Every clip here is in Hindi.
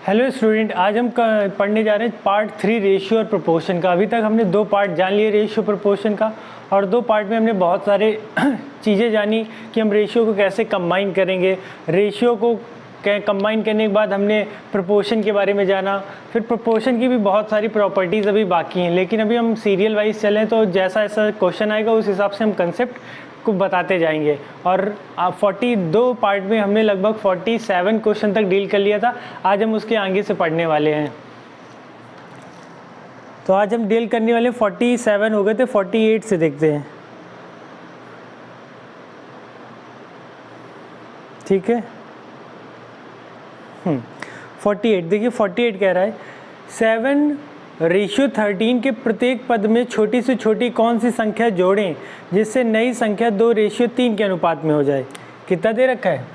हेलो स्टूडेंट, आज हम पढ़ने जा रहे हैं पार्ट 3 रेशियो और प्रोपोर्शन का। अभी तक हमने 2 पार्ट जान लिए रेशियो प्रोपोर्शन का, और 2 पार्ट में हमने बहुत सारे चीज़ें जानी कि हम रेशियो को कैसे कंबाइन करेंगे। रेशियो को कंबाइन करने के बाद हमने प्रोपोर्शन के बारे में जाना। फिर प्रोपोर्शन की भी बहुत सारी प्रॉपर्टीज़ अभी बाकी हैं, लेकिन अभी हम सीरियल वाइज चलें तो जैसा ऐसा क्वेश्चन आएगा उस हिसाब से हम कंसेप्ट को बताते जाएंगे। और 42 पार्ट में हमने लगभग 47 क्वेश्चन तक डील कर लिया था। आज हम उसके आगे से पढ़ने वाले हैं। तो आज हम डील करने वाले 47 हो गए थे, 48 से देखते हैं। ठीक है, 48 देखिए, 48 कह रहा है 7:13 के प्रत्येक पद में छोटी से छोटी कौन सी संख्या जोड़ें जिससे नई संख्या 2:3 के अनुपात में हो जाए। कितना दे रखा है?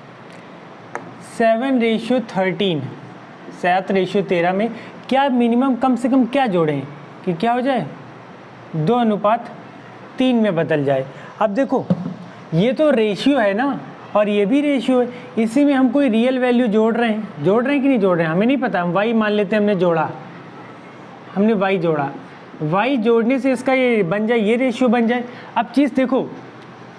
7:13, 7:13 में क्या मिनिमम कम से कम क्या जोड़ें कि क्या हो जाए 2:3 में बदल जाए। अब देखो, ये तो रेशियो है ना, और ये भी रेशियो है। इसी में हम कोई रियल वैल्यू जोड़ रहे हैं कि नहीं जोड़ रहे हैं हमें नहीं पता। हम y मान लेते हैं, हमने y जोड़ा। y जोड़ने से इसका ये बन जाए, ये रेशियो बन जाए। अब चीज़ देखो,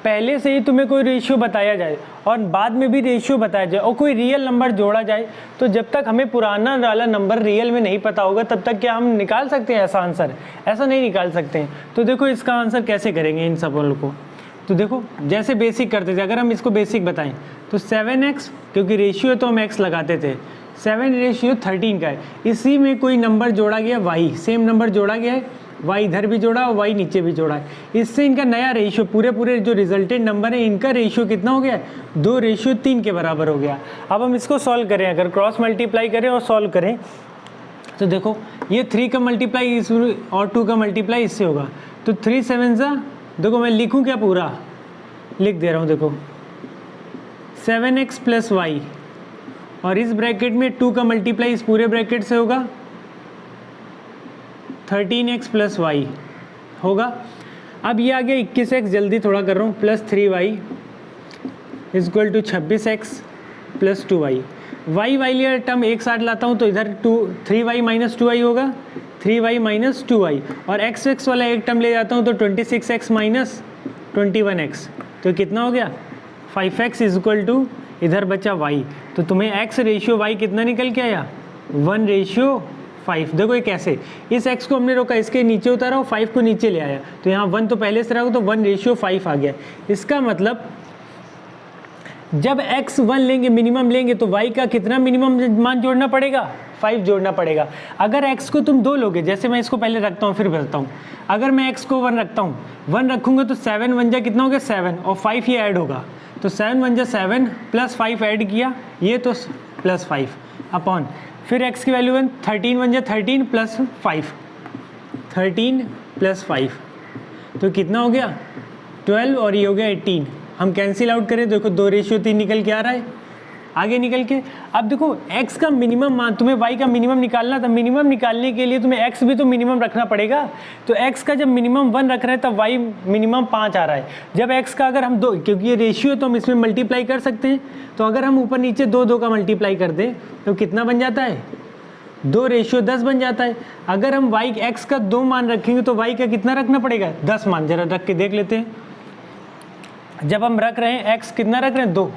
पहले से ही तुम्हें कोई रेशियो बताया जाए और बाद में भी रेशियो बताया जाए और कोई रियल नंबर जोड़ा जाए, तो जब तक हमें पुराना वाला नंबर रियल में नहीं पता होगा तब तक क्या हम निकाल सकते हैं ऐसा आंसर? ऐसा नहीं निकाल सकते हैं। तो देखो इसका आंसर कैसे करेंगे इन सब को। तो देखो, जैसे बेसिक करते थे, अगर हम इसको बेसिक बताएं तो 7x, क्योंकि रेशियो तो हम x लगाते थे, 7:13 का है। इसी में कोई नंबर जोड़ा गया y, सेम नंबर जोड़ा गया है, y इधर भी जोड़ा और y नीचे भी जोड़ा है। इससे इनका नया रेशियो, पूरे जो रिजल्टेड नंबर है इनका रेशियो कितना हो गया? 2:3 के बराबर हो गया। अब हम इसको सॉल्व करें, अगर क्रॉस मल्टीप्लाई करें और सॉल्व करें तो देखो, ये 3 का मल्टीप्लाई इस और 2 का मल्टीप्लाई इससे होगा। तो 3 7 देखो, मैं लिखूं क्या? पूरा लिख दे रहा हूं। देखो 7x + y, और इस ब्रैकेट में 2 का मल्टीप्लाई इस पूरे ब्रैकेट से होगा, 13x + y होगा। अब ये आ गया 21x, जल्दी थोड़ा कर रहा हूँ, +3y = 26x + 2y। y वाली टर्म एक साथ लाता हूँ तो इधर 3y - 2y होगा, 3y - 2y, और x वाला एक टर्म ले जाता हूँ तो 26x - 21x, तो कितना हो गया? 5x = इधर बचा y। तो तुम्हें x रेशियो y कितना निकल के आया? 1:5। देखो ये कैसे, इस x को हमने रोका, इसके नीचे उतारा और 5 को नीचे ले आया, तो यहाँ 1 तो पहले से रहा तो 1:5 आ गया। इसका मतलब जब x 1 लेंगे, मिनिमम लेंगे, तो y का कितना मिनिमम मान जोड़ना पड़ेगा? 5 जोड़ना पड़ेगा। अगर x को तुम 2 लोगे, जैसे मैं इसको पहले रखता हूँ फिर बताता हूँ। अगर मैं x को 1 रखता हूँ, 1 रखूँगा तो 7 1 जा कितना हो गया? 7, और 5 ये ऐड होगा, तो 7 1 जा 7 + 5 ऐड किया, ये तो +5 अपॉन, फिर x की वैल्यू 1, 13 1 जा 13 + 5, 13 + 5, तो कितना हो गया? 12, और ये हो गया 18। हम कैंसिल आउट करें, देखो 2:3 निकल के आ रहा है आगे निकल के। अब देखो x का मिनिमम मान, तुम्हें y का मिनिमम निकालना था। मिनिमम निकालने के लिए तुम्हें x भी तो मिनिमम रखना पड़ेगा। तो x का जब मिनिमम 1 रख रहे हैं तब y मिनिमम 5 आ रहा है। जब x का अगर हम 2, क्योंकि ये रेशियो तो हम इसमें मल्टीप्लाई कर सकते हैं, तो अगर हम ऊपर नीचे 2 का मल्टीप्लाई कर दें तो कितना बन जाता है? 2:10 बन जाता है। अगर हम x का 2 मान रखेंगे तो y का कितना रखना पड़ेगा? 10 मान। जरा रख के देख लेते हैं। जब हम रख रहे हैं x कितना रख रहे हैं? 2,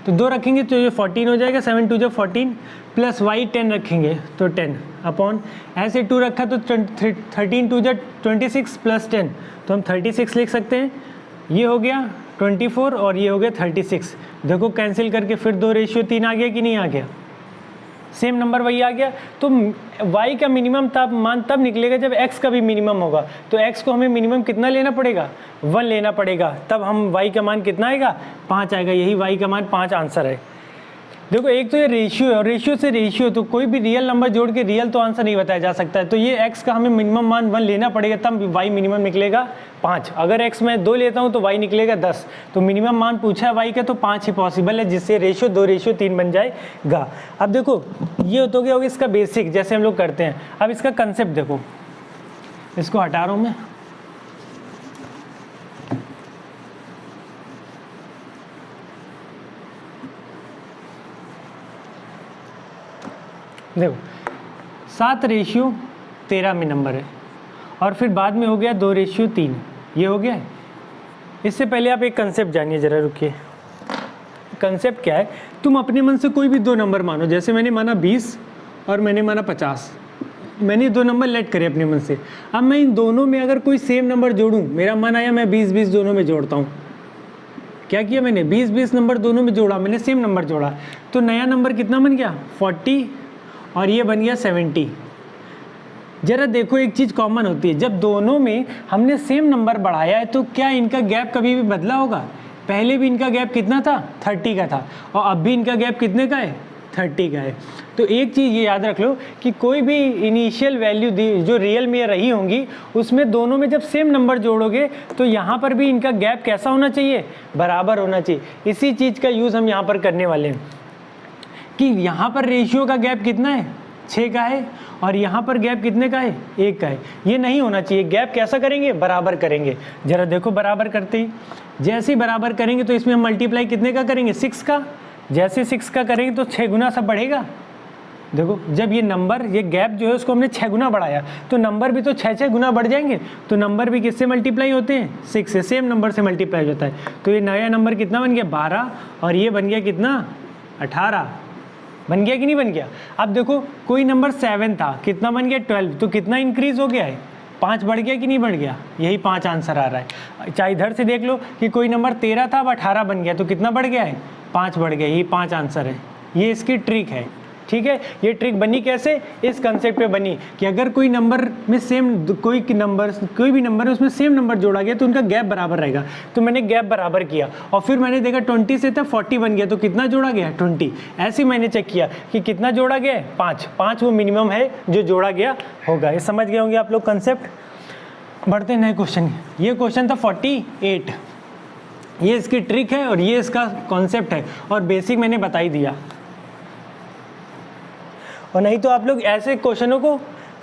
तो 2 रखेंगे तो ये 14 हो जाएगा, 7 2 जा 14, प्लस y 10 रखेंगे तो 10 अपॉन, ऐसे 2 रखा तो 13 2 जा 26 + 10, तो हम 36 लिख सकते हैं। ये हो गया 24 और ये हो गया 36। देखो कैंसिल करके फिर 2:3 आ गया कि नहीं आ गया? सेम नंबर वही आ गया। तो y का मिनिमम मान तब निकलेगा जब x का भी मिनिमम होगा। तो x को हमें मिनिमम कितना लेना पड़ेगा? 1 लेना पड़ेगा, तब हम y का मान कितना आएगा? 5 आएगा। यही y का मान 5 आंसर है। देखो एक तो ये रेशियो है, और रेशियो से रेशियो, तो कोई भी रियल नंबर जोड़ के रियल तो आंसर नहीं बताया जा सकता है। तो ये x का हमें मिनिमम मान 1 लेना पड़ेगा, तब y मिनिमम निकलेगा 5। अगर x मैं 2 लेता हूँ तो y निकलेगा 10। तो मिनिमम मान पूछा है y का, तो 5 ही पॉसिबल है, जिससे रेशियो 2:3 बन जाएगा। अब देखो ये तो क्या होगा इसका बेसिक, जैसे हम लोग करते हैं। अब इसका कंसेप्ट देखो, इसको हटा रहा हूँ मैं। देखो 7:13 में नंबर है और फिर बाद में हो गया 2:3, ये हो गया है। इससे पहले आप एक कंसेप्ट जानिए ज़रा, रुकिए। कंसेप्ट क्या है, तुम अपने मन से कोई भी दो नंबर मानो, जैसे मैंने माना 20 और मैंने माना 50, मैंने दो नंबर लेट करे अपने मन से। अब मैं इन दोनों में अगर कोई सेम नंबर जोड़ूं, मेरा मन आया मैं 20-20 दोनों में जोड़ता हूँ। क्या किया मैंने, 20-20 नंबर दोनों में जोड़ा, मैंने सेम नंबर जोड़ा, तो नया नंबर कितना बन गया 40 और ये बन गया 70। जरा देखो एक चीज़ कॉमन होती है, जब दोनों में हमने सेम नंबर बढ़ाया है तो क्या इनका गैप कभी भी बदला होगा? पहले भी इनका गैप कितना था, 30 का था, और अब भी इनका गैप कितने का है, 30 का है। तो एक चीज़ ये याद रख लो कि कोई भी इनिशियल वैल्यू जो रियल में रही होंगी उसमें दोनों में जब सेम नंबर जोड़ोगे तो यहाँ पर भी इनका गैप कैसा होना चाहिए, बराबर होना चाहिए। इसी चीज़ का यूज़ हम यहाँ पर करने वाले हैं कि यहाँ पर रेशियो का गैप कितना है, 6 का है, और यहाँ पर गैप कितने का है, 1 का है। ये नहीं होना चाहिए, गैप कैसा करेंगे, बराबर करेंगे। जरा देखो बराबर करते ही, जैसे ही बराबर करेंगे तो इसमें हम मल्टीप्लाई कितने का करेंगे, 6 का। जैसे 6 का करेंगे तो 6 गुना सब बढ़ेगा। देखो जब ये नंबर, ये गैप जो है उसको हमने 6 गुना बढ़ाया तो नंबर भी तो 6 गुना बढ़ जाएंगे। तो नंबर भी किससे मल्टीप्लाई होते हैं, 6 से, सेम नंबर से मल्टीप्लाई होता है। तो ये नया नंबर कितना बन गया, 12, और ये बन गया कितना, 18। बन गया कि नहीं बन गया? अब देखो कोई नंबर 7 था, कितना बन गया, 12, तो कितना इंक्रीज हो गया है, 5 बढ़ गया कि नहीं बढ़ गया? यही 5 आंसर आ रहा है। चाहे इधर से देख लो कि कोई नंबर 13 था, अब 18 बन गया, तो कितना बढ़ गया है, 5 बढ़ गया। यही 5 आंसर है। ये इसकी ट्रिक है, ठीक है। ये ट्रिक बनी कैसे, इस कंसेप्ट पे बनी कि अगर कोई नंबर में कोई भी नंबर है उसमें सेम नंबर जोड़ा गया तो उनका गैप बराबर रहेगा। तो मैंने गैप बराबर किया और फिर मैंने देखा 20 से था 40 बन गया, तो कितना जोड़ा गया, 20। ऐसे मैंने चेक किया कि कितना जोड़ा गया, 5 वो मिनिमम है जो जोड़ा गया होगा। ये समझ गए होंगे आप लोग कंसेप्ट। बढ़ते नए क्वेश्चन। ये क्वेश्चन था 48, ये इसकी ट्रिक है और ये इसका कॉन्सेप्ट है और बेसिक मैंने बता ही दिया। और नहीं तो आप लोग ऐसे क्वेश्चनों को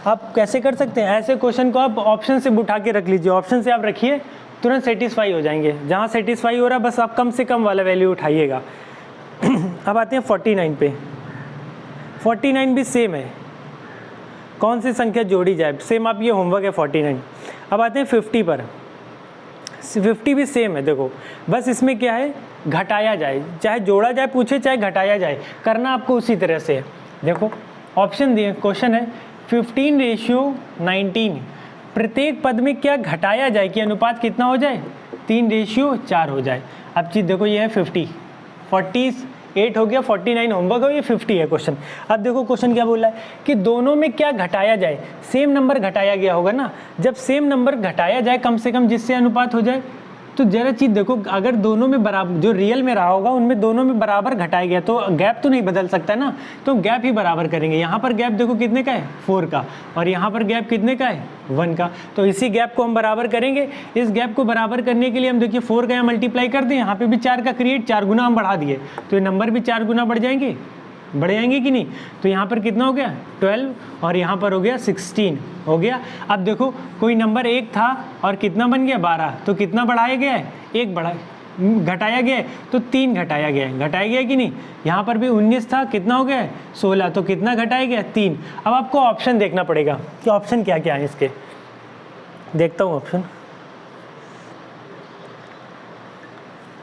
आप कैसे कर सकते हैं, ऐसे क्वेश्चन को आप ऑप्शन से उठा के रख लीजिए, ऑप्शन से आप रखिए, तुरंत सेटिस्फाई हो जाएंगे। जहाँ सेटिस्फाई हो रहा है बस आप कम से कम वाला वैल्यू उठाइएगा। अब आते हैं 49 पे। 49 भी सेम है, कौन सी संख्या जोड़ी जाए, सेम आप ये होमवर्क है 49। अब आते हैं 50 पर। 50 भी सेम है, देखो बस इसमें क्या है, घटाया जाए, चाहे जोड़ा जाए पूछे चाहे घटाया जाए, करना आपको उसी तरह से है। देखो ऑप्शन दिए, क्वेश्चन है 15:19, प्रत्येक पद में क्या घटाया जाए कि अनुपात कितना हो जाए, 3:4 हो जाए। अब चीज़ देखो ये है 50, 48 हो गया, 49 होमवर्क हो, ये 50 है क्वेश्चन। अब देखो क्वेश्चन क्या बोला है कि दोनों में क्या घटाया जाए, सेम नंबर घटाया गया होगा ना। जब सेम नंबर घटाया जाए कम से कम जिससे अनुपात हो जाए, तो जरा चीज़ देखो, अगर दोनों में बराबर, जो रियल में रहा होगा उनमें दोनों में बराबर घटाया गया तो गैप तो नहीं बदल सकता ना, तो गैप ही बराबर करेंगे। यहाँ पर गैप देखो कितने का है, 4 का, और यहाँ पर गैप कितने का है, 1 का। तो इसी गैप को हम बराबर करेंगे। इस गैप को बराबर करने के लिए हम देखिए 4 का यहाँ मल्टीप्लाई कर दें, यहाँ पे भी 4 का क्रिएट, 4 गुना हम बढ़ा दिए, तो ये नंबर भी 4 गुना बढ़ जाएंगे कि नहीं। तो यहाँ पर कितना हो गया, 12, और यहाँ पर हो गया 16 हो गया। अब देखो कोई नंबर 1 था और कितना बन गया, 12, तो कितना बढ़ाया गया है, 1 घटाया गया है, तो 3 घटाया गया है कि नहीं। यहाँ पर भी 19 था, कितना हो गया है, 16, तो कितना घटाया गया, 3। अब आपको ऑप्शन देखना पड़ेगा कि ऑप्शन क्या क्या है इसके। देखता हूँ ऑप्शन,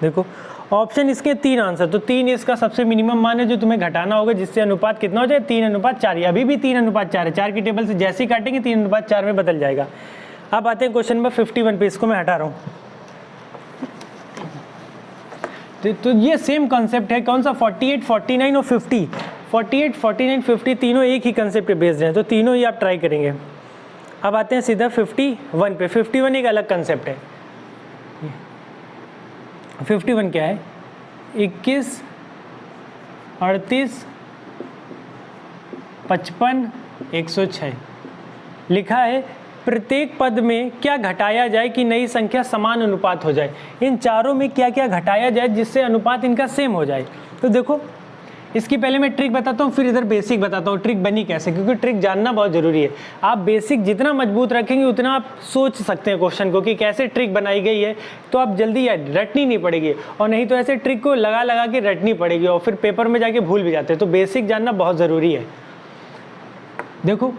देखो ऑप्शन इसके 3 आंसर, तो 3 इसका सबसे मिनिमम मान है जो तुम्हें घटाना होगा, जिससे अनुपात कितना हो जाए, 3:4। अभी भी 3:4 है, 4 की टेबल से जैसे ही काटेंगे 3:4 में बदल जाएगा। अब आते हैं क्वेश्चन नंबर 51 पे, इसको मैं हटा रहा हूँ। तो ये सेम कॉन्सेप्ट है, कौन सा, 48, 49 और 50। 48, 49, 50 तीनों एक ही कंसेप्ट पे बेस्ड हैं, तो तीनों ही आप ट्राई करेंगे। अब आते हैं सीधा 51 पे। 51 एक अलग कंसेप्ट है। 51 क्या है, 21, 38, 55, 106 लिखा है। प्रत्येक पद में क्या घटाया जाए कि नई संख्या समान अनुपात हो जाए। इन चारों में क्या क्या घटाया जाए जिससे अनुपात इनका सेम हो जाए। तो देखो इसकी पहले मैं ट्रिक बताता हूँ, फिर इधर बेसिक बताता हूँ ट्रिक बनी कैसे, क्योंकि ट्रिक जानना बहुत ज़रूरी है। आप बेसिक जितना मजबूत रखेंगे उतना आप सोच सकते हैं क्वेश्चन को कि कैसे ट्रिक बनाई गई है, तो आप जल्दी रटनी नहीं पड़ेगी, और नहीं तो ऐसे ट्रिक को लगा लगा के रटनी पड़ेगी और फिर पेपर में जाके भूल भी जाते हैं। तो बेसिक जानना बहुत ज़रूरी है। देखो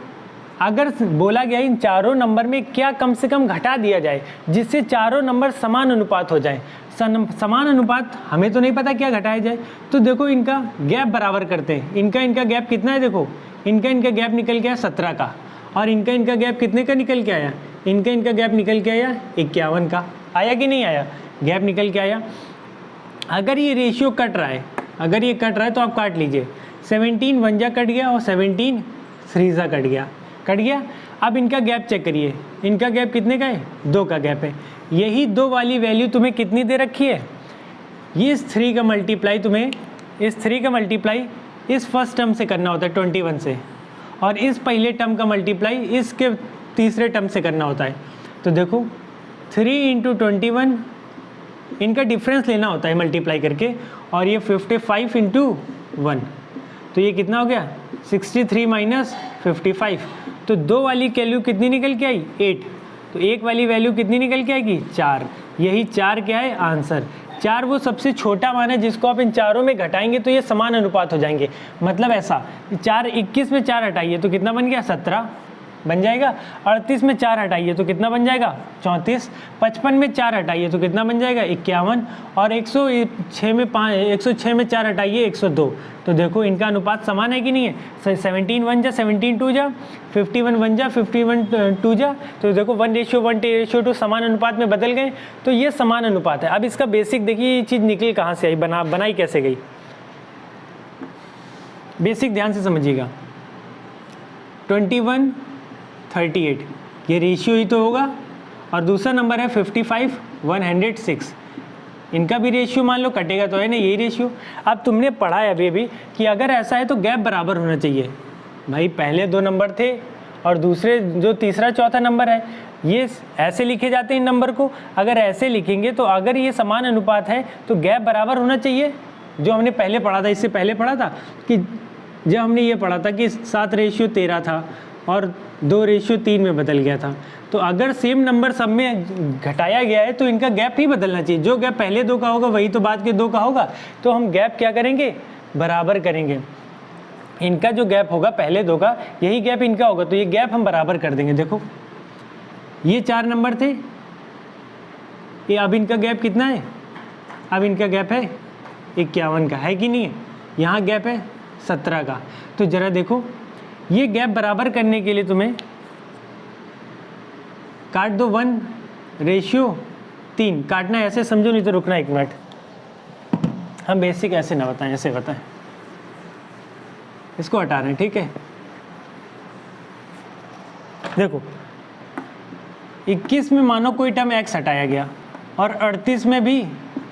अगर बोला गया इन चारों नंबर में क्या कम से कम घटा दिया जाए जिससे चारों नंबर समान अनुपात हो जाए, समान अनुपात हमें तो नहीं पता क्या घटाया जाए, तो देखो इनका गैप बराबर करते हैं। इनका गैप कितना है, देखो इनका गैप निकल के आया 17 का, और इनका गैप कितने का निकल के आया, इनका गैप निकल के आया 51 का। आया कि नहीं आया, गैप निकल के आया। अगर ये रेशियो कट रहा है, अगर ये कट रहा है तो आप काट लीजिए, 17 वन जा कट गया और 17 थ्री जा कट गया। अब इनका गैप चेक करिए, इनका गैप कितने का है, 2 का गैप है। यही 2 वाली वैल्यू तुम्हें कितनी दे रखी है, ये इस 3 का मल्टीप्लाई तुम्हें इस 3 का मल्टीप्लाई इस फर्स्ट टर्म से करना होता है 21 से, और इस पहले टर्म का मल्टीप्लाई इसके तीसरे टर्म से करना होता है। तो देखो 3 × 21 इनका डिफरेंस लेना होता है मल्टीप्लाई करके, और ये 55 × 1, तो ये कितना हो गया 63 - 55। तो 2 वाली वैल्यू कितनी निकल के आई 8, तो 1 वाली वैल्यू कितनी निकल के आएगी 4। यही 4 क्या है आंसर। 4 वो सबसे छोटा मान है जिसको आप इन चारों में घटाएंगे तो ये समान अनुपात हो जाएंगे। मतलब ऐसा 4 21 में 4 हटाइए तो कितना बन गया 17 बन जाएगा। 38 में 4 हटाइए तो कितना बन जाएगा 34। 55 में 4 हटाइए तो कितना बन जाएगा 51, और 106 में 4 हटाइए 102। तो देखो इनका अनुपात समान है कि नहीं है। 17 1 जा 17 2 जा 51 1 जा 51 2 जा, तो देखो 1:1 समान अनुपात में बदल गए, तो ये समान अनुपात है। अब इसका बेसिक देखिए, ये चीज़ निकल कहाँ से आई, बनाई कैसे गई, बेसिक ध्यान से समझिएगा। 21 38 ये रेशियो ही तो होगा, और दूसरा नंबर है 55 106, इनका भी रेशियो मान लो कटेगा तो है ना यही रेशियो। अब तुमने पढ़ा है अभी कि अगर ऐसा है तो गैप बराबर होना चाहिए। भाई पहले 2 नंबर थे और दूसरे जो तीसरा चौथा नंबर है ये ऐसे लिखे जाते हैं इन नंबर को। अगर ऐसे लिखेंगे तो अगर ये समान अनुपात है तो गैप बराबर होना चाहिए। जो हमने पहले पढ़ा था, इससे पहले पढ़ा था कि जब हमने ये पढ़ा था कि 7:13 था और 2:3 में बदल गया था, तो अगर सेम नंबर सब में घटाया गया है तो इनका गैप ही बदलना चाहिए। जो गैप पहले 2 का होगा वही तो बाद के 2 का होगा, तो हम गैप क्या करेंगे बराबर करेंगे। इनका जो गैप होगा पहले 2 का, यही गैप इनका होगा, तो ये गैप हम बराबर कर देंगे। देखो ये 4 नंबर थे, ये अब इनका गैप कितना है, अब इनका गैप है 51 का, है कि नहीं है। यहाँ गैप है 17 का। तो ज़रा देखो ये गैप बराबर करने के लिए तुम्हें काट दो 1:3 काटना है, ऐसे समझो, नहीं तो रुकना 1 मिनट। हम बेसिक ऐसे ना बताएं, ऐसे बताएं, इसको हटा रहे हैं, ठीक है। देखो 21 में मानो कोई टर्म x हटाया गया और 38 में भी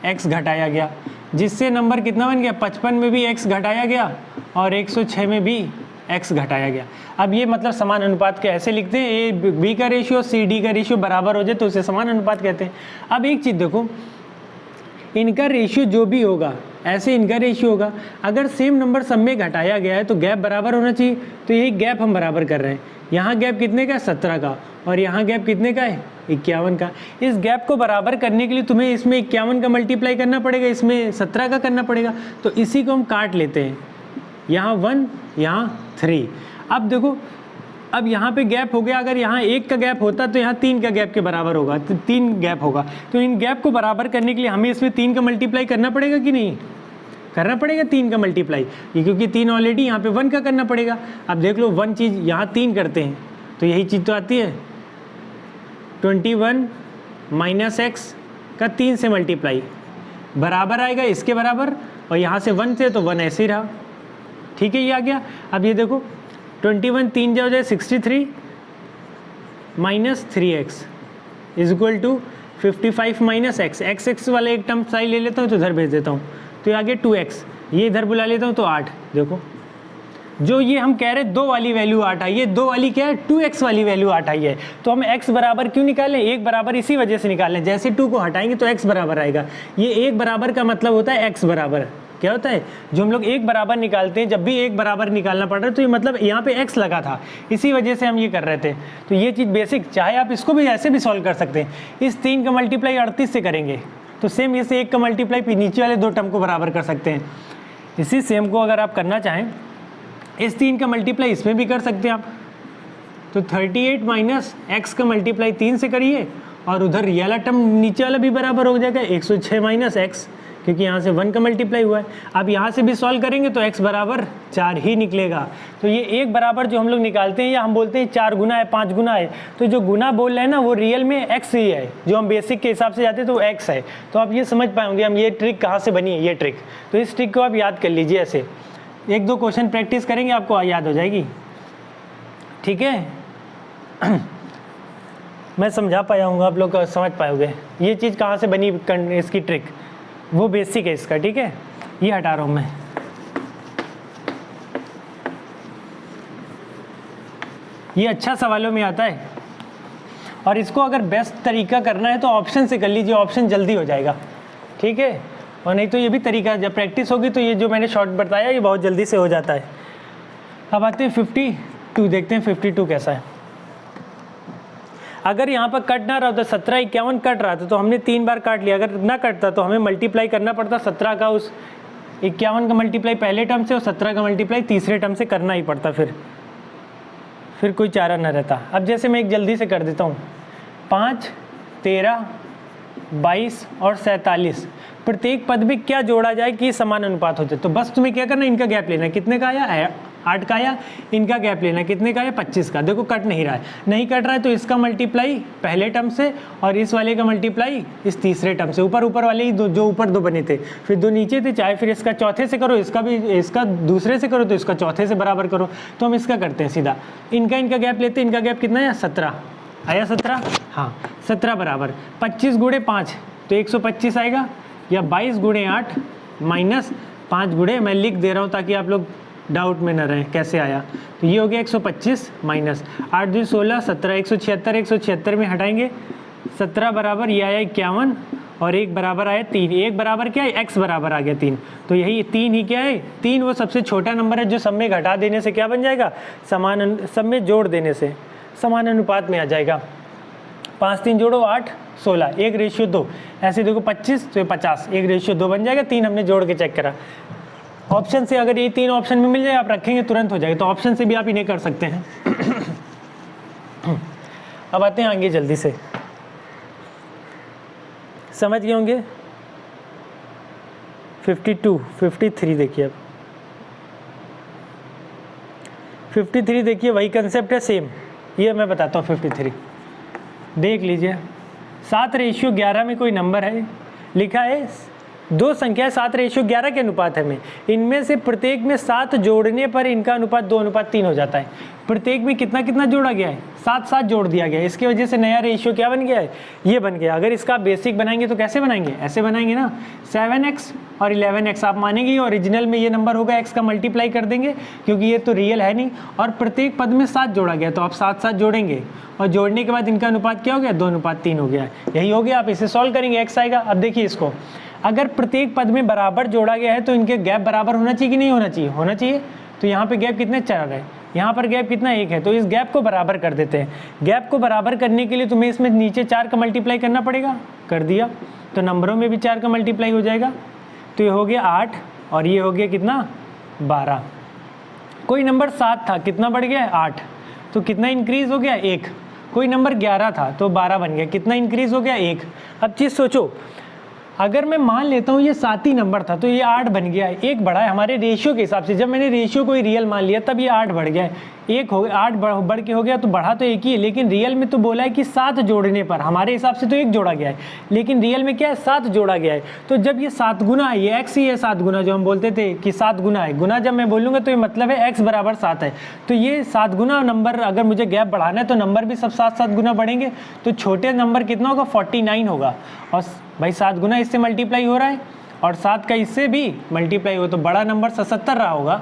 x घटाया गया, जिससे नंबर कितना बन गया 55 में भी x घटाया गया और 106 में भी x घटाया गया। अब ये मतलब समान अनुपात के ऐसे लिखते हैं, ए बी का रेशियो सी डी का रेशियो बराबर हो जाए तो उसे समान अनुपात कहते हैं। अब एक चीज़ देखो, इनका रेशियो जो भी होगा ऐसे इनका रेशियो होगा। अगर सेम नंबर सब में घटाया गया है तो गैप बराबर होना चाहिए, तो यही गैप हम बराबर कर रहे हैं। यहाँ गैप कितने का है 17 का, और यहाँ गैप कितने का है 51 का। इस गैप को बराबर करने के लिए तुम्हें इसमें 51 का मल्टीप्लाई करना पड़ेगा, इसमें 17 का करना पड़ेगा, तो इसी को हम काट लेते हैं। यहाँ 1 यहाँ 3। अब देखो अब यहाँ पे गैप हो गया, अगर यहाँ 1 का गैप होता तो यहाँ 3 का गैप के बराबर होगा, तो 3 गैप होगा। तो इन गैप को बराबर करने के लिए हमें इसमें 3 का मल्टीप्लाई करना पड़ेगा कि नहीं, करना पड़ेगा 3 का मल्टीप्लाई, ये क्योंकि 3 ऑलरेडी यहाँ पे 1 का करना पड़ेगा। अब देख लो 1 चीज़ यहाँ 3 करते हैं तो यही चीज़ तो आती है 21 - x का 3 से मल्टीप्लाई बराबर आएगा इसके बराबर, और यहाँ से 1 थे तो 1 ऐसे ही रहा, ठीक है, ये आ गया। अब ये देखो 21 3 हो जाए 63 - 3x is equal to 55 - x। x वाला एक टर्म साइड ले लेता हूँ तो इधर भेज देता हूँ, तो ये आगे 2x, ये इधर बुला लेता हूँ तो 8। देखो जो ये हम कह रहे 2 वाली वैल्यू 8 आई है, 2 वाली क्या है 2x वाली वैल्यू 8 आई है। तो हम x बराबर क्यों निकालें, 1 बराबर इसी वजह से निकालें, जैसे 2 को हटाएंगे तो x बराबर आएगा। ये 1 बराबर का मतलब होता है x बराबर, क्या होता है जो हम लोग 1 बराबर निकालते हैं, जब भी 1 बराबर निकालना पड़ रहा है तो ये मतलब यहाँ पे x लगा था, इसी वजह से हम ये कर रहे थे। तो ये चीज़ बेसिक, चाहे आप इसको भी ऐसे भी सॉल्व कर सकते हैं। इस 3 का मल्टीप्लाई 38 से करेंगे तो सेम इसे 1 का मल्टीप्लाई फिर नीचे वाले 2 टर्म को बराबर कर सकते हैं। इसी सेम को अगर आप करना चाहें इस 3 का मल्टीप्लाई इसमें भी कर सकते हैं आप, तो 38 माइनस एक्स का मल्टीप्लाई 3 से करिए और उधर ये वाला टर्म नीचे वाला भी बराबर हो जाएगा 106 माइनस एक्स, क्योंकि यहाँ से 1 का मल्टीप्लाई हुआ है। अब यहाँ से भी सॉल्व करेंगे तो x बराबर 4 ही निकलेगा। तो ये एक बराबर जो हम लोग निकालते हैं या हम बोलते हैं 4 गुना है 5 गुना है, तो जो गुना बोल रहे हैं ना वो रियल में x ही है, जो हम बेसिक के हिसाब से जाते हैं तो x है। तो आप ये समझ पाएंगे हम ये ट्रिक कहाँ से बनी है, ये ट्रिक। तो इस ट्रिक को आप याद कर लीजिए, ऐसे 1-2 क्वेश्चन प्रैक्टिस करेंगे आपको याद हो जाएगी, ठीक है। मैं समझा पाया हूँ, आप लोग समझ पाओगे ये चीज़ कहाँ से बनी, इसकी ट्रिक वो बेसिक है इसका, ठीक है। ये हटा रहा हूँ मैं। ये अच्छा सवालों में आता है और इसको अगर बेस्ट तरीका करना है तो ऑप्शन से कर लीजिए, ऑप्शन जल्दी हो जाएगा, ठीक है। और नहीं तो ये भी तरीका जब प्रैक्टिस होगी तो ये जो मैंने शॉर्ट बताया ये बहुत जल्दी से हो जाता है। अब आते हैं 52, देखते हैं 52 कैसा है। अगर यहाँ पर कट ना रहा होता 17 51 कट रहा था तो हमने 3 बार काट लिया, अगर ना कटता तो हमें मल्टीप्लाई करना पड़ता 17 का उस 51 का मल्टीप्लाई पहले टर्म से और 17 का मल्टीप्लाई तीसरे टर्म से करना ही पड़ता, फिर कोई चारा ना रहता। अब जैसे मैं एक जल्दी से कर देता हूँ, 5 13 22 और 47 प्रत्येक पद में क्या जोड़ा जाए कि समान अनुपात होते, तो बस तुम्हें क्या करना है, इनका गैप लेना है। कितने का आया 8 का आया, इनका गैप लेना है, कितने का आया 25 का। देखो कट नहीं रहा है, नहीं कट रहा है तो इसका मल्टीप्लाई पहले टर्म से और इस वाले का मल्टीप्लाई इस तीसरे टर्म से, ऊपर वाले ही जो ऊपर 2 बने थे फिर 2 नीचे थे, चाहे फिर इसका चौथे से करो, इसका भी इसका दूसरे से करो तो इसका चौथे से बराबर करो। तो हम इसका करते हैं सीधा, इनका गैप लेते हैं। इनका गैप कितना है 17 आया, 17 हाँ 17 बराबर 25 गुणे 5 तो 125 आएगा, या 22 गुणे 8 माइनस 5 गुणे, मैं लिख दे रहा हूँ ताकि आप लोग डाउट में न रहें कैसे आया। तो ये हो गया 125 माइनस 8 2 16 17 176, 176 में हटाएंगे 17 बराबर ये आया 51 और 1 बराबर आया 3। 1 बराबर क्या है, x बराबर आ गया 3। तो यही 3 ही क्या है, 3 वो सबसे छोटा नंबर है जो सब में घटा देने से क्या बन जाएगा, सब में जोड़ देने से समान अनुपात में आ जाएगा। 5 3 जोड़ो 8 16, 1:2। ऐसे देखो 25 तो 50, 1:2 बन जाएगा। 3 हमने जोड़ के चेक करा। ऑप्शन से अगर ये 3 ऑप्शन में मिल जाए आप रखेंगे तुरंत हो जाएगा, तो ऑप्शन से भी आप इन्हें कर सकते हैं। अब आते हैं आगे जल्दी से, समझ गए होंगे। 52 53 देखिए, अब 53 देखिए वही कंसेप्ट है सेम, ये मैं बताता हूँ। 53 देख लीजिए, 7:11 में कोई नंबर है, लिखा है 2 संख्या 7:11 के अनुपात है में, इनमें से प्रत्येक में 7 जोड़ने पर इनका अनुपात 2:3 हो जाता है। प्रत्येक में कितना कितना जोड़ा गया है, 7 जोड़ दिया गया है, इसकी वजह से नया रेशियो क्या बन गया है, ये बन गया। अगर इसका बेसिक बनाएंगे तो कैसे बनाएंगे, ऐसे बनाएंगे ना, 7x और 11x। आप मानेंगे ओरिजिनल में ये नंबर होगा, x का मल्टीप्लाई कर देंगे क्योंकि ये तो रियल है नहीं, और प्रत्येक पद में 7 जोड़ा गया तो आप 7 जोड़ेंगे और जोड़ने के बाद इनका अनुपात क्या हो गया, 2:3 हो गया। यही हो गया, आप इसे सॉल्व करेंगे x आएगा। अब देखिए इसको, अगर प्रत्येक पद में बराबर जोड़ा गया है तो इनके गैप बराबर होना चाहिए कि नहीं होना चाहिए, होना चाहिए। तो यहाँ पे गैप कितने 4 है, यहाँ पर गैप कितना 1 है, तो इस गैप को बराबर कर देते हैं। गैप को बराबर करने के लिए तुम्हें इसमें नीचे 4 का मल्टीप्लाई करना पड़ेगा, कर दिया तो नंबरों में भी 4 का मल्टीप्लाई हो जाएगा। तो ये हो गया 8 और ये हो गया कितना 12। कोई नंबर 7 था, कितना बढ़ गया 8, तो कितना इंक्रीज हो गया 1। कोई नंबर 11 था तो 12 बन गया, कितना इंक्रीज हो गया 1। अब चीज़ सोचो, अगर मैं मान लेता हूँ ये 7 ही नंबर था तो ये 8 बन गया है, 1 बढ़ा है हमारे रेशियो के हिसाब से। जब मैंने रेशियो को ही रियल मान लिया तब ये 8 बढ़ गया है, 1 हो गया, 8 बढ़ के हो गया तो बढ़ा तो 1 ही है, लेकिन रियल में तो बोला है कि 7 जोड़ने पर, हमारे हिसाब से तो 1 जोड़ा गया है, लेकिन रियल में क्या है 7 जोड़ा गया है। तो जब ये 7 गुना है, ये x ही है 7 गुना, जो हम बोलते थे कि 7 गुना है, गुना जब मैं बोलूँगा तो ये मतलब है x बराबर 7 है। तो ये 7 गुना नंबर, अगर मुझे गैप बढ़ाना है तो नंबर भी सब 7 गुना बढ़ेंगे, तो छोटे नंबर कितना होगा 49 होगा। और भाई 7 गुना इससे मल्टीप्लाई हो रहा है और 7 का इससे भी मल्टीप्लाई हो, तो बड़ा नंबर 77 रहा होगा,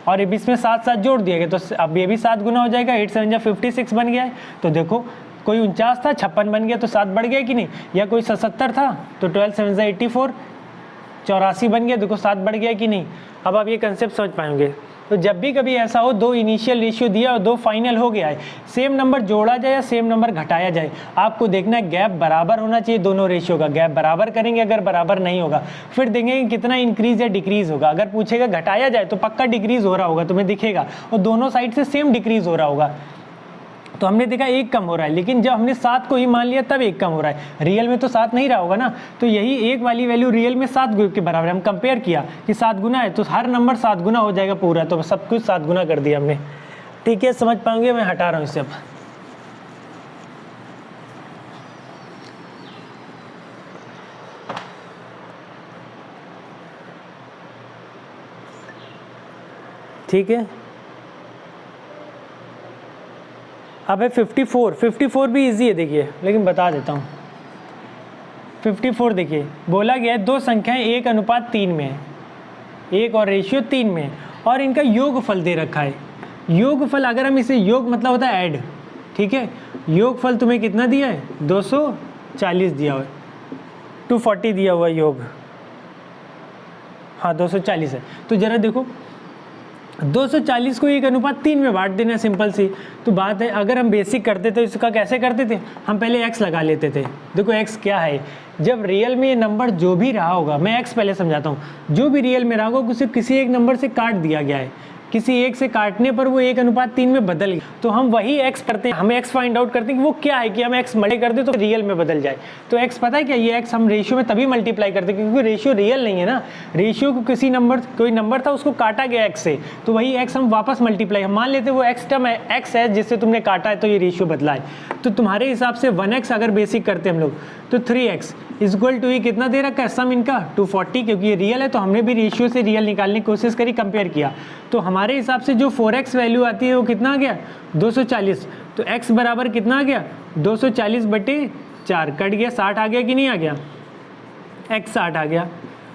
और ये इसमें 7 जोड़ दिया गया तो अब ये भी 7 गुना हो जाएगा। 8 7 56 बन गया है। तो देखो कोई 49 था 56 बन गया तो 7 बढ़ गया कि नहीं, या कोई 77 था तो 12 7 84 84 बन गया, देखो 7 बढ़ गया कि नहीं। अब आप ये कंसेप्ट समझ पाएंगे। तो जब भी कभी ऐसा हो, 2 इनिशियल रेशियो दिया और 2 फाइनल हो गया है, सेम नंबर जोड़ा जाए या सेम नंबर घटाया जाए, आपको देखना है गैप बराबर होना चाहिए दोनों रेशियो का। गैप बराबर करेंगे, अगर बराबर नहीं होगा फिर देखेंगे कितना इंक्रीज या डिक्रीज होगा। अगर पूछेगा घटाया जाए तो पक्का डिक्रीज हो रहा होगा, तुम्हें दिखेगा, और दोनों साइड से सेम डिक्रीज हो रहा होगा। तो हमने देखा 1 कम हो रहा है, लेकिन जब हमने 7 को ही मान लिया तब 1 कम हो रहा है, रियल में तो 7 नहीं रहा होगा ना। तो यही 1 वाली वैल्यू रियल में 7 के बराबर है। हम कंपेयर किया कि 7 गुना है, तो हर नंबर 7 गुना हो जाएगा पूरा, तो सब कुछ 7 गुना कर दिया हमने। ठीक है, समझ पाएंगे? मैं हटा रहा हूँ इससे अब। ठीक है, अब है 54 भी इजी है देखिए, लेकिन बता देता हूँ। 54 देखिए, बोला गया है 2 संख्याएं 1:3 में है, 1 और रेशियो 3 में, और इनका योगफल दे रखा है। योगफल अगर हम इसे, योग मतलब होता है ऐड, ठीक है। योगफल तुम्हें कितना दिया है? 240 दिया हुआ है, 240 दिया हुआ है योग, हाँ 240 है। तो जरा देखो 240 को 1:3 में बांट देना, सिंपल सी तो बात है। अगर हम बेसिक करते तो इसका कैसे करते थे, हम पहले x लगा लेते थे। देखो x क्या है, जब रियल में ये नंबर जो भी रहा होगा, मैं x पहले समझाता हूँ, जो भी रियल में रहा होगा उसे किसी एक नंबर से काट दिया गया है, किसी एक से काटने पर वो 1:3 में बदल गया। तो हम वही x करते हैं, हमें x फाइंड आउट करते हैं कि वो क्या है, कि हम x मल्टीप्लाई कर दे तो रियल में बदल जाए। तो x पता है क्या, ये x हम रेशियो में तभी मल्टीप्लाई करते हैं क्योंकि रेशियो रियल नहीं है ना। रेशियो को किसी नंबर, कोई नंबर था उसको काटा गया x से, तो वही x हम वापस मल्टीप्लाई, हम मान लेते वो x टर्म है, x है जिससे तुमने काटा है, तो ये रेशियो बदला है। तो तुम्हारे हिसाब से 1x अगर बेसिक करते हम लोग तो 3x इक्वल टू, ये कितना दे रखा है सम इनका 240, क्योंकि ये रियल है तो हमने भी रेशियो से रियल निकालने की कोशिश करी, कंपेयर किया। तो हमारे हिसाब से जो 4x वैल्यू आती है वो कितना आ गया 240। तो x बराबर कितना आ गया 240/4, कट गया 60 आ गया कि नहीं आ गया, x 60 आ गया।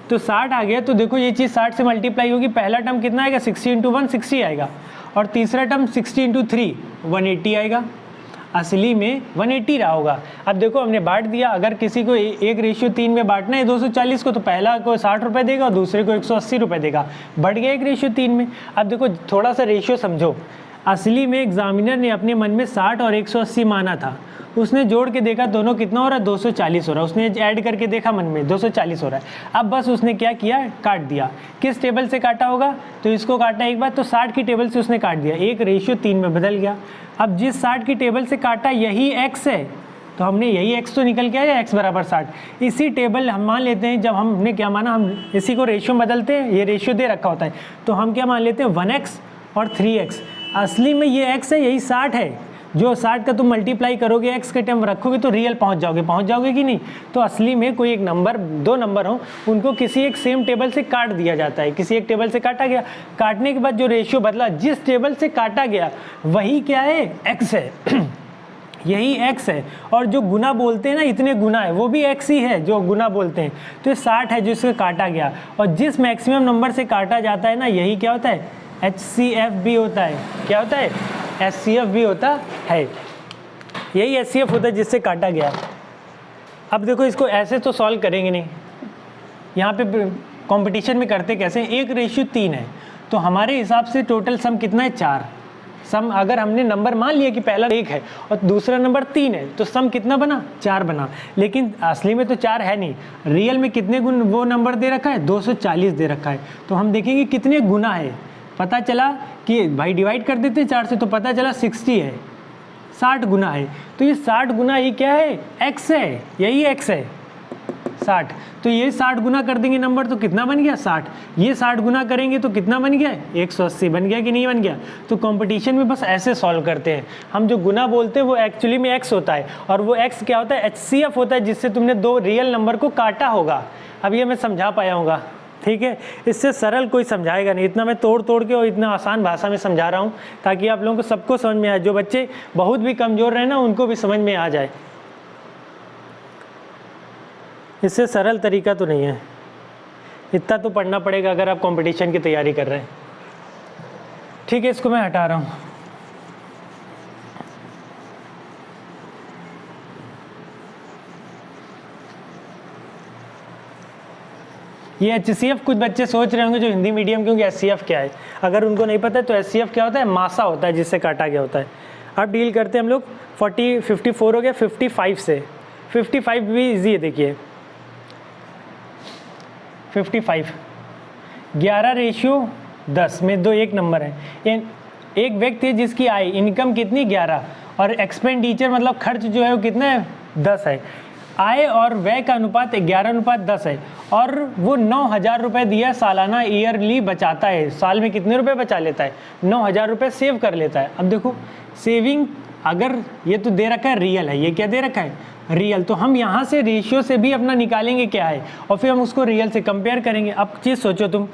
तो 60 आ गया तो देखो ये चीज़ 60 से मल्टीप्लाई होगी, पहला टर्म कितना आएगा 60 × 1 60 आएगा, और तीसरा टर्म 60 × 3 180 आएगा। असली में 180 रहा होगा। अब देखो हमने बांट दिया, अगर किसी को 1:3 में बांटना है 240 को, तो पहला को 60 रुपये देगा और दूसरे को 180 रुपये देगा, बढ़ गया 1:3 में। अब देखो थोड़ा सा रेशियो समझो, असली में एग्जामिनर ने अपने मन में 60 और 180 माना था, उसने जोड़ के देखा दोनों कितना हो रहा है 240 हो रहा है, उसने ऐड करके देखा मन में 240 हो रहा है। अब बस उसने क्या किया, काट दिया। किस टेबल से काटा होगा, तो इसको काटा एक बार, तो 60 की टेबल से उसने काट दिया, 1:3 में बदल गया। अब जिस 60 की टेबल से काटा यही x है, तो हमने यही x तो निकल के आया, x बराबर 60। इसी टेबल हम मान लेते हैं, जब हमने क्या माना, हम इसी को रेशियो बदलते हैं, ये रेशियो दे रखा होता है, तो हम क्या मान लेते हैं 1x और 3x। असली में ये x है, यही 60 है, जो 60 का तुम मल्टीप्लाई करोगे x के टर्म रखोगे तो रियल पहुंच जाओगे कि नहीं। तो असली में कोई एक नंबर, 2 नंबर हो, उनको किसी एक सेम टेबल से काट दिया जाता है, किसी एक टेबल से काटा गया, काटने के बाद जो रेशियो बदला, जिस टेबल से काटा गया वही क्या है, x है यही x है। और जो गुना बोलते हैं ना, इतने गुना है, वो भी x ही है जो गुना बोलते हैं। तो ये 60 है जिससे काटा गया, और जिस मैक्सिमम नंबर से काटा जाता है ना, यही क्या होता है, HCF भी होता है। क्या होता है, HCF भी होता है, यही HCF होता है जिससे काटा गया। अब देखो इसको ऐसे तो सॉल्व करेंगे नहीं, यहाँ पे कंपटीशन में करते कैसे, 1:3 है, तो हमारे हिसाब से टोटल सम कितना है 4। सम अगर हमने नंबर मान लिया कि पहला 1 है और दूसरा नंबर 3 है, तो सम कितना बना, 4 बना। लेकिन असली में तो 4 है नहीं, रियल में कितने गुण वो नंबर दे रखा है, 240 दे रखा है। तो हम देखेंगे कितने गुना है, पता चला कि भाई डिवाइड कर देते 4 से, तो पता चला 60 है, 60 गुना है। तो ये 60 गुना ये क्या है, x है, यही x है 60। तो ये 60 गुना कर देंगे नंबर तो कितना बन गया 60, ये 60 गुना करेंगे तो कितना बन गया 180 बन गया कि नहीं बन गया। तो कंपटीशन में बस ऐसे सॉल्व करते हैं हम, जो गुना बोलते हैं वो एक्चुअली में x होता है, और वो x क्या होता है, HCF होता है, जिससे तुमने 2 रियल नंबर को काटा होगा। अब ये मैं समझा पाया हूँगा, ठीक है। इससे सरल कोई समझाएगा नहीं, इतना मैं तोड़ के और इतना आसान भाषा में समझा रहा हूँ ताकि आप लोगों को सबको समझ में आए। जो बच्चे बहुत भी कमज़ोर रहे ना, उनको भी समझ में आ जाए। इससे सरल तरीका तो नहीं है, इतना तो पढ़ना पड़ेगा अगर आप कंपटीशन की तैयारी कर रहे हैं। ठीक है, इसको मैं हटा रहा हूँ। ये HCF कुछ बच्चे सोच रहे होंगे जो हिंदी मीडियम, क्योंकि HCF क्या है अगर उनको नहीं पता है, तो HCF क्या होता है, मासा होता है जिससे काटा गया होता है। अब डील करते हैं हम लोग 54 हो गया 55 से। 55 भी इजी है, देखिए 55 11:10 में 2 एक नंबर है। एक व्यक्ति है जिसकी आय इनकम कितनी 11 और एक्सपेंडिचर मतलब खर्च जो है वो कितना है 10 है। आय और व्यय का अनुपात 11:10 है और वो 9,000 रुपये दिया सालाना ईयरली बचाता है। साल में कितने रुपए बचा लेता है 9,000 रुपये सेव कर लेता है। अब देखो सेविंग अगर ये तो दे रखा है रियल है, ये क्या दे रखा है रियल, तो हम यहाँ से रेशियो से भी अपना निकालेंगे क्या है और फिर हम उसको रियल से कंपेयर करेंगे। अब चीज़ सोचो तुम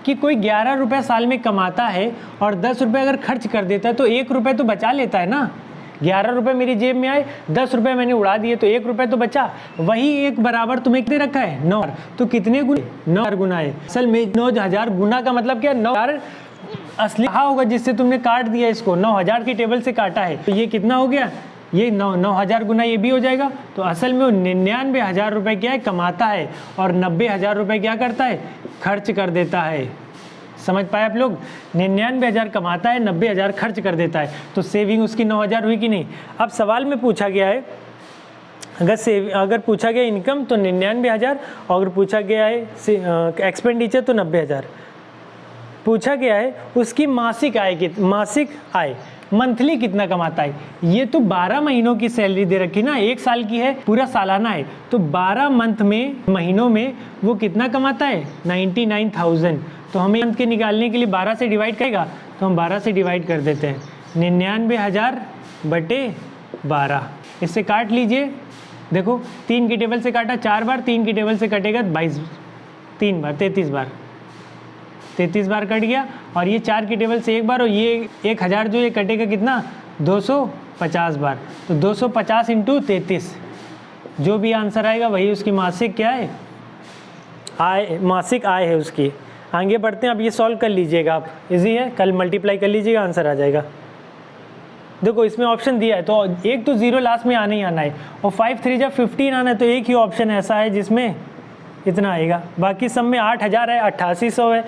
कि कोई 11 रुपये साल में कमाता है और 10 रुपये अगर खर्च कर देता है तो 1 रुपये तो बचा लेता है ना। 11 रुपये मेरी जेब में आए, 10 रुपये मैंने उड़ा दिए तो 1 रुपये तो बचा। वही एक बराबर तुम्हें कितने रखा है 9, तो कितने गुना 9,000 गुना है। असल में 9,000 गुना का मतलब क्या 9,000 असली कहा होगा जिससे तुमने काट दिया इसको 9,000 की टेबल से काटा है, तो ये कितना हो गया ये 9,000 गुना ये भी हो जाएगा। तो असल में वो 99,000 रुपये क्या है कमाता है और 90,000 रुपये क्या करता है खर्च कर देता है। समझ पाए आप लोग, 99,000 कमाता है 90,000 खर्च कर देता है, तो सेविंग उसकी 9,000 हुई कि नहीं। अब सवाल में पूछा गया है अगर पूछा गया इनकम तो 99,000 और अगर पूछा गया है एक्सपेंडिचर तो 90,000। पूछा गया है उसकी मासिक आय मंथली कितना कमाता है। ये तो 12 महीनों की सैलरी दे रखी ना, 1 साल की है पूरा सालाना है, तो 12 महीनों में वो कितना कमाता है 99,000। तो हमें मंथ के निकालने के लिए 12 से डिवाइड करेगा, तो हम 12 से डिवाइड कर देते हैं 99,000 बटे 12। इससे काट लीजिए, देखो 3 की टेबल से काटा 4 बार, 3 की टेबल से कटेगा 22 3 बार 33 बार कट गया, और ये 4 की टेबल से 1 बार, और ये 1,000 जो ये कटेगा कितना 250 बार। तो 250 इंटू 33 जो भी आंसर आएगा वही उसकी मासिक क्या है मासिक आय है उसकी। आगे बढ़ते हैं, अब ये सॉल्व कर लीजिएगा आप, इजी है, कल मल्टीप्लाई कर लीजिएगा आंसर आ जाएगा। देखो इसमें ऑप्शन दिया है तो एक तो 0 लास्ट में आना ही आना है, और 5 3 जब 15 आना है, तो एक ही ऑप्शन ऐसा है जिसमें इतना आएगा। बाकी सब में 8,000 है, 8,800 है,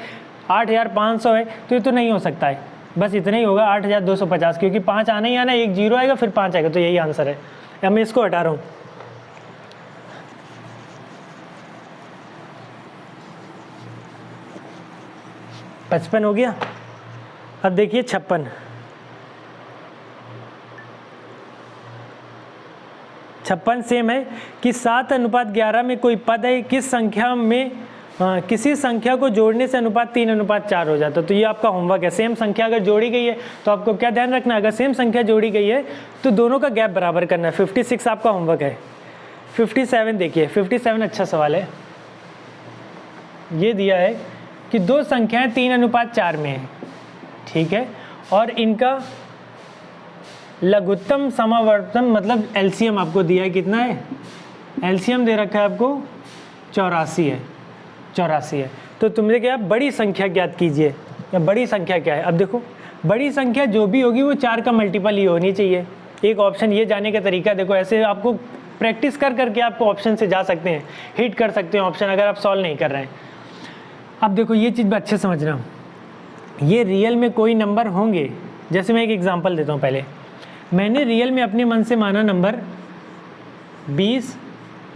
8,500 है, तो ये तो नहीं हो सकता है, बस इतना ही होगा 8,250, क्योंकि 5 आना ही आना है, एक 0 आएगा फिर 5 आएगा, तो यही आंसर है। अब मैं इसको हटा रहा हूँ। पचपन हो गया। अब देखिए 56 सेम है कि 7:11 में कोई पद है, किस संख्या में किसी संख्या को जोड़ने से अनुपात 3:4 हो जाता है। तो ये आपका होमवर्क है। सेम संख्या अगर जोड़ी गई है तो आपको क्या ध्यान रखना है, अगर सेम संख्या जोड़ी गई है तो दोनों का गैप बराबर करना है। 56 आपका होमवर्क है। 57 देखिए, 57 अच्छा सवाल है। ये दिया है कि दो संख्याएं 3:4 में है, ठीक है, और इनका लघुत्तम समावर्तन मतलब एलसीएम आपको दिया है, कितना है एलसीएम दे रखा है आपको 84 है। 84 है, तो तुमने क्या बड़ी संख्या ज्ञात कीजिए, या बड़ी संख्या क्या है। अब देखो बड़ी संख्या जो भी होगी वो 4 का मल्टीपल ही होनी चाहिए। एक ऑप्शन ये जाने का तरीका देखो, ऐसे आपको प्रैक्टिस कर करके आपको ऑप्शन से जा सकते हैं, हिट कर सकते हैं ऑप्शन अगर आप सॉल्व नहीं कर रहे हैं। अब देखो ये चीज़ अच्छे समझना, ये रियल में कोई नंबर होंगे, जैसे मैं एक एग्जांपल देता हूँ। पहले मैंने रियल में अपने मन से माना नंबर 20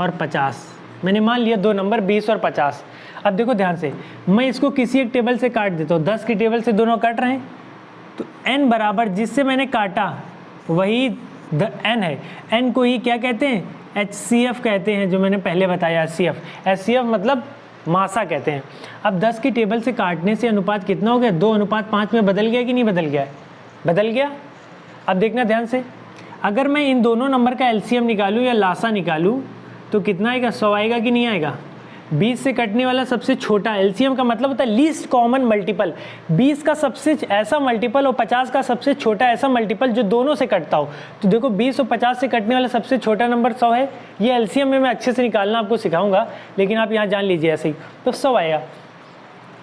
और 50, मैंने मान लिया दो नंबर 20 और 50। अब देखो ध्यान से, मैं इसको किसी एक टेबल से काट देता हूँ, 10 की टेबल से दोनों कट रहे हैं, तो n बराबर जिससे मैंने काटा वही n है। n को ही क्या कहते हैं, HCF कहते हैं, जो मैंने पहले बताया HCF मतलब मासा कहते हैं। अब 10 की टेबल से काटने से अनुपात कितना हो गया, 2:5 में बदल गया कि नहीं बदल गया, बदल गया। अब देखना ध्यान से, अगर मैं इन दोनों नंबर का एलसीएम निकालूं या लासा निकालूं तो कितना आएगा, 100 आएगा कि नहीं आएगा। 20 से कटने वाला सबसे छोटा, एलसीएम का मतलब होता है लीस्ट कॉमन मल्टीपल, 20 का सबसे ऐसा मल्टीपल और 50 का सबसे छोटा ऐसा मल्टीपल जो दोनों से कटता हो। तो देखो 20 और 50 से कटने वाला सबसे छोटा नंबर 100 है। ये एलसीएम में मैं अच्छे से निकालना आपको सिखाऊंगा, लेकिन आप यहाँ जान लीजिए ऐसे ही, तो 100 आएगा।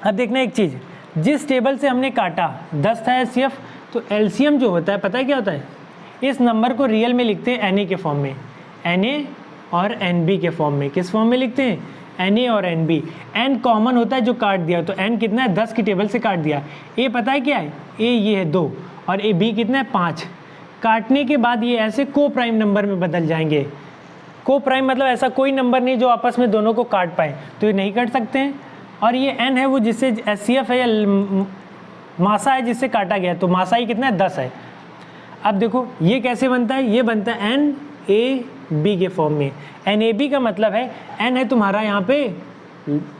अब देखना एक चीज़, जिस टेबल से हमने काटा 10 था एचसीएफ, तो एलसीएम जो होता है पता है क्या होता है, इस नंबर को रियल में लिखते हैं एनए के फॉर्म में, एनए और एनबी के फॉर्म में। किस फॉर्म में लिखते हैं, एनए और एनबी। एन कॉमन होता है जो काट दिया, तो एन कितना है, 10 की टेबल से काट दिया। ए पता है क्या है, ए ये है 2 और ए बी कितना है 5। काटने के बाद ये ऐसे को प्राइम नंबर में बदल जाएंगे। को प्राइम मतलब ऐसा कोई नंबर नहीं जो आपस में दोनों को काट पाए, तो ये नहीं कट सकते हैं। और ये एन है वो जिससे एचसीएफ है या मासा है जिससे काटा गया, तो मासा ही कितना है 10 है। अब देखो ये कैसे बनता है, ये बनता है NAB के फॉर्म में। NAB का मतलब है N है तुम्हारा यहाँ पे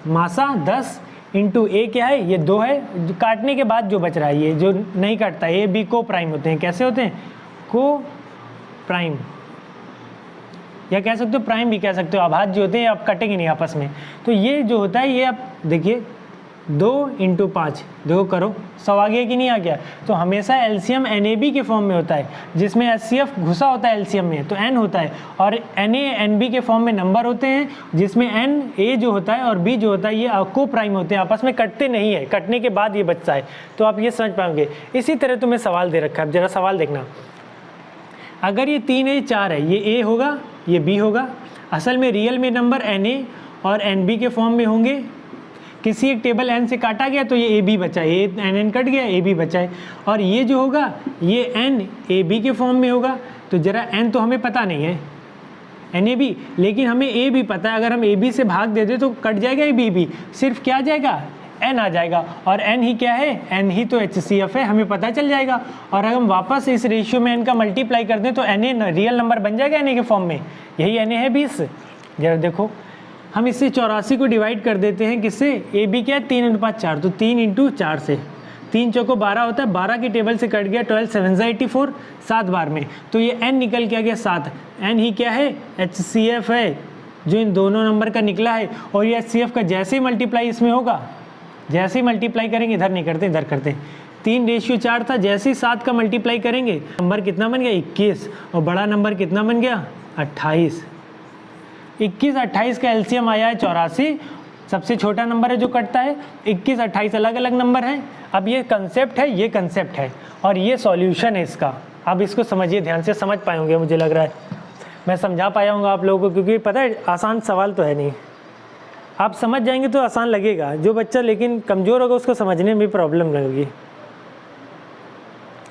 मासा 10 इंटू A क्या है, ये 2 है, काटने के बाद जो बच रहा है ये जो नहीं काटता है, AB को प्राइम होते हैं। कैसे होते हैं, को प्राइम, या कह सकते हो प्राइम भी कह सकते हो, अभाज्य होते हैं, आप कटेंगे नहीं आपस में। तो ये जो होता है ये आप देखिए 2 इंटू 5, देखो करो 100 आ गया कि नहीं आ गया। तो हमेशा एलसीएम NAB के फॉर्म में होता है, जिसमें HCF घुसा होता है एलसीएम में, तो N होता है, और NA NB के फॉर्म में नंबर होते हैं, जिसमें NA जो होता है और B जो होता है ये को प्राइम होते हैं, आपस में कटते नहीं है, कटने के बाद ये बचता है। तो आप ये समझ पाओगे। इसी तरह तुम्हें सवाल दे रखा है, अब जरा सवाल देखना। अगर ये 3 है 4 है, ये A होगा ये B होगा। असल में रियल में नंबर NA और NB के फॉर्म में होंगे, किसी एक टेबल N से काटा गया तो ये AB बचा है, ये NN कट गया AB बचा है, और ये जो होगा ये N AB के फॉर्म में होगा। तो जरा N तो हमें पता नहीं है NAB, लेकिन हमें A भी पता है। अगर हम AB से भाग दे दें तो कट जाएगा AB, सिर्फ क्या आ जाएगा N आ जाएगा, और N ही क्या है, N ही तो HCF है, हमें पता चल जाएगा। और अगर हम वापस इस रेशियो में N का मल्टीप्लाई कर दें तो NA रियल नंबर बन जाएगा NA के फॉर्म में, यही NA है 20। जरा देखो हम इससे 84 को डिवाइड कर देते हैं, किससे, AB क्या है 3:4, तो 3 इंटू 4 से, 3 चौको 12 होता है, 12 की टेबल से कट गया 12 7 84, 7 बार में, तो ये N निकल के आ गया 7। N ही क्या है, HCF है, जो इन दोनों नंबर का निकला है। और ये HCF का जैसे ही मल्टीप्लाई इसमें होगा, जैसे ही मल्टीप्लाई करेंगे, इधर नहीं करते इधर करते, 3:4 था, जैसे ही 7 का मल्टीप्लाई करेंगे नंबर कितना बन गया 21, और बड़ा नंबर कितना बन गया 28। 21 28 का एलसीएम आया है 84, सबसे छोटा नंबर है जो कटता है। 21 28 अलग अलग नंबर हैं। अब ये कंसेप्ट है, ये कंसेप्ट है, और ये सॉल्यूशन है इसका। अब इसको समझिए, ध्यान से समझ पाए होंगे, मुझे लग रहा है मैं समझा पाया हूँगा आप लोगों को, क्योंकि पता है आसान सवाल तो है नहीं, आप समझ जाएंगे तो आसान लगेगा। जो बच्चा लेकिन कमज़ोर होगा उसको समझने में प्रॉब्लम लगेगी।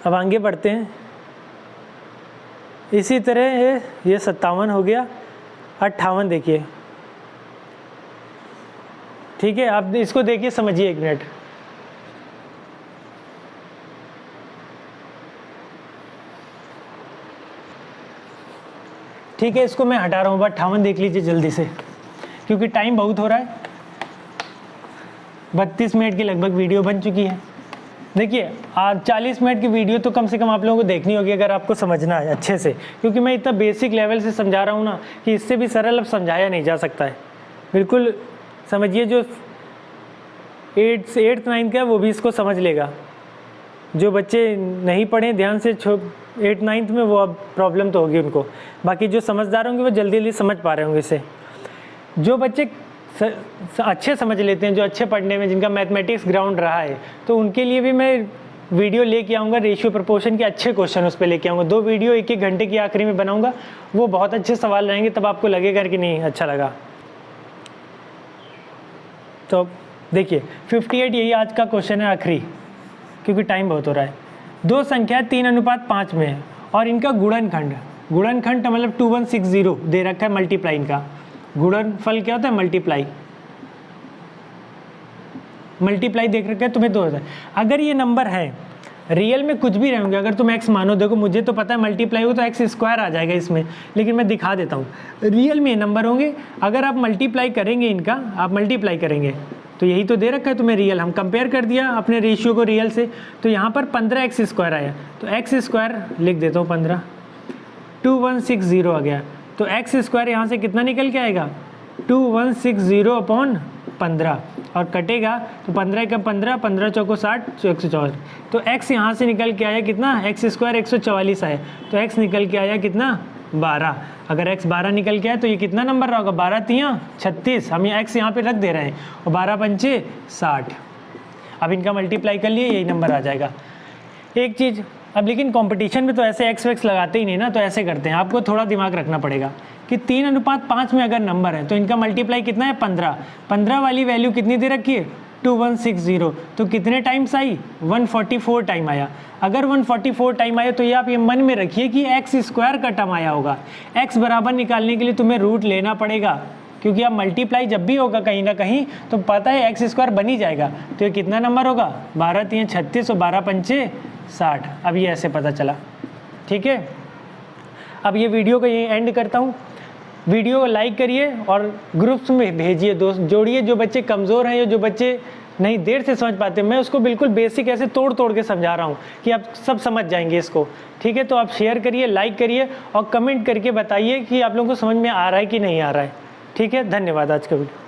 अब आगे बढ़ते हैं। इसी तरह ये 57 हो गया, 58 देखिए, ठीक है। आप इसको देखिए, समझिए 1 मिनट। ठीक है, इसको मैं हटा रहा हूँ, 58 देख लीजिए जल्दी से, क्योंकि टाइम बहुत हो रहा है। 32 मिनट की लगभग वीडियो बन चुकी है। देखिए आज 40 मिनट की वीडियो तो कम से कम आप लोगों को देखनी होगी अगर आपको समझना है अच्छे से, क्योंकि मैं इतना बेसिक लेवल से समझा रहा हूँ ना कि इससे भी सरल अब समझाया नहीं जा सकता है। बिल्कुल समझिए, जो 8th 9th का है वो भी इसको समझ लेगा। जो बच्चे नहीं पढ़े ध्यान से 8th 9th में, वो अब प्रॉब्लम तो होगी उनको। बाकी जो समझदार होंगे वो जल्दी जल्दी समझ पा रहे होंगे इसे। जो बच्चे अच्छे समझ लेते हैं, जो अच्छे पढ़ने में, जिनका मैथमेटिक्स ग्राउंड रहा है, तो उनके लिए भी मैं वीडियो लेके आऊँगा, रेशियो प्रोपोर्शन के अच्छे क्वेश्चन उस पर लेके आऊँगा। 2 वीडियो 1-1 घंटे की आखिरी में बनाऊँगा, वो बहुत अच्छे सवाल रहेंगे, तब आपको लगेगा कि नहीं अच्छा लगा। तो देखिए 58 यही आज का क्वेश्चन है आखिरी, क्योंकि टाइम बहुत हो रहा है। 2 संख्या 3:5 में है और इनका गुणनखंड मतलब 2160 दे रखा है, मल्टीप्लाई इनका। गुणनफल क्या होता है, मल्टीप्लाई देख रखा है तुम्हें 2 होता है। अगर ये नंबर है रियल में कुछ भी रहेंगे, अगर तुम x मानो, देखो मुझे तो पता है मल्टीप्लाई हो तो x² आ जाएगा इसमें, लेकिन मैं दिखा देता हूँ। रियल में नंबर होंगे, अगर आप मल्टीप्लाई करेंगे इनका, आप मल्टीप्लाई करेंगे तो यही तो दे रखा है तुम्हें रियल। हम कंपेयर कर दिया अपने रेशियो को रियल से, तो यहाँ पर 15x² आया, तो x² लिख देता हूँ 15, 2160 आ गया। तो x² यहाँ से कितना निकल के आएगा, 2160/15, और कटेगा तो 15 का 15, 15 चौको 60, 164। तो x यहाँ से निकल के आया कितना, x² 144 आया, तो x निकल के आया कितना, 12। अगर x 12 निकल के आया तो ये कितना नंबर रहा होगा, 12 3 36, हम ये x यहाँ पे रख दे रहे हैं, और 12 पंचे 60। अब इनका मल्टीप्लाई कर लिए, यही नंबर आ जाएगा। एक चीज़ अब, लेकिन कंपटीशन में तो ऐसे एक्स वेक्स लगाते ही नहीं ना, तो ऐसे करते हैं, आपको थोड़ा दिमाग रखना पड़ेगा कि 3:5 में अगर नंबर है तो इनका मल्टीप्लाई कितना है, 15। 15 वाली वैल्यू कितनी दे रखी है, 2160, तो कितने टाइम्स आई, 144 टाइम आया। अगर 144 टाइम आया तो ये आप ये मन में रखिए कि x² का टर्म आया होगा। x बराबर निकालने के लिए तुम्हें रूट लेना पड़ेगा, क्योंकि अब मल्टीप्लाई जब भी होगा कहीं ना कहीं तो पता है x² बन ही जाएगा। तो ये कितना नंबर होगा, 12 3 36 और 12 पंचे 60। अब ये ऐसे पता चला। ठीक है, अब ये वीडियो को यहीं एंड करता हूँ। वीडियो को लाइक करिए और ग्रुप्स में भेजिए, दोस्त जोड़िए। जो बच्चे कमज़ोर हैं या जो बच्चे नहीं देर से समझ पाते, मैं उसको बिल्कुल बेसिक ऐसे तोड़ तोड़ के समझा रहा हूँ कि आप सब समझ जाएंगे इसको। ठीक है, तो आप शेयर करिए, लाइक करिए और कमेंट करके बताइए कि आप लोगों को समझ में आ रहा है कि नहीं आ रहा है। ठीक है, धन्यवाद। आज का वीडियो।